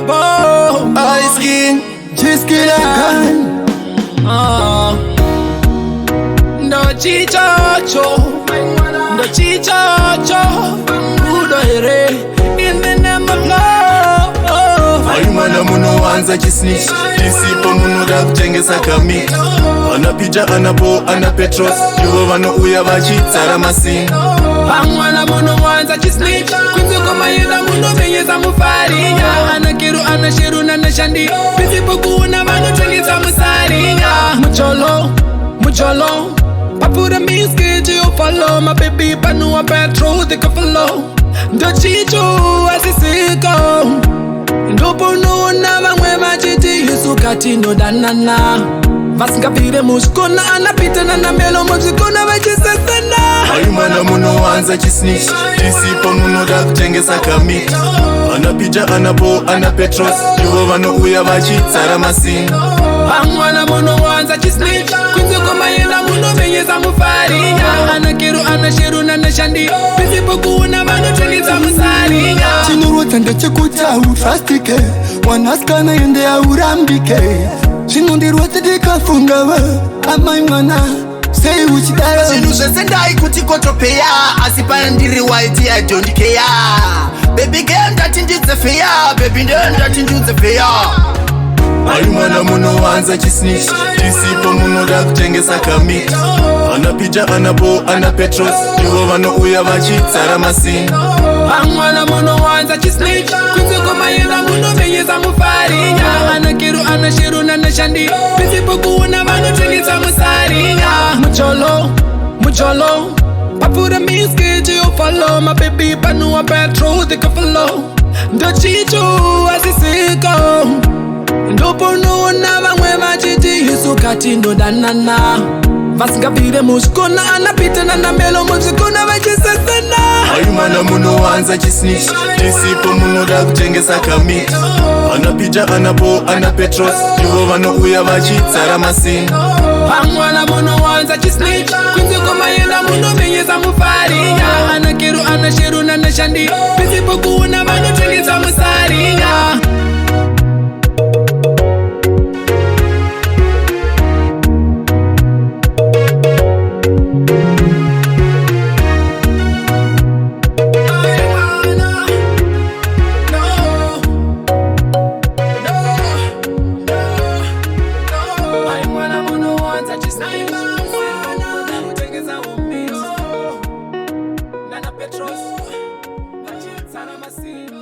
bomb. Ice King, G-Skiller. Ndo chichocho, ndo chichocho, udo here, in the name of love. Ayumana muno wanza chisnitch, isipo muno da kuchengesa kamit. Anapija anapo anapetros, yuho vano uya vachitsara masini. Pangwana muno wanza chisnitch, kunzi koma yenda muno menyeza mufarinya. Anakiru anashiru na nashandi, isipo kuuna vano chengeza musarinya. Mucholo, papura miski to you follow. My baby panu a petrol, they can follow. Ndo chicho asisiko, ndo pono na vangwe machiti yusukati no danana. Vasinga pire muskona anapita na melo muzikona vachisesena. Ayumana muno wanza chisnitch, isipo muno da kuchengesa kamit. Anapija anapo anapetros, yuho vano uya vachitsara masini. Pangwana muno wanza chisnitch, kunzi koma yenda muno menyeza mufarinya. Anakiru anashiru na nashandi, isipo kuuna vano chengeza musarinya. Chinurota ndechekuta ufastike, wanaskana yende aurambike. Chinundirota dikafungawa, amai mwana, say uchidara. Sinusha sendai kutikotopeya, asipana ndiri white I don't care. Baby girl that injuze fair, baby girl that injuze fair. Ayumana muno wanza chisnitch, isipo muno da kuchengesa kamit. Anapija anapo anapetros, yuho vano uya vachitsara masini. Pangwana muno wanza chisnitch, kunzi koma yenda muno menyeza mufarinya. Anakiru anashiru na nashandi, isipo kuuna vano chengeza musarinya. Mucholo, papura miski to you follow. My baby panu a petrol, they can follow. Ndo chicho asisiko, ndo pono na vangwe machiti yusukati ndo danana. Vasinga pire muskona anapita na melo muzikona vachisesena. Ayumana muno wanza chisnitch, isipo muno da kuchengesa kamit. Anapija anapo anapetros, yuho vano uya vachitsara masini. Pangwana muno wanza chisnitch, kunzi koma yenda muno menyeza mufarinya. Anakiru anashiru na nashandi, isipo kuuna vano chengeza musarinya. Petros, Sana Masina.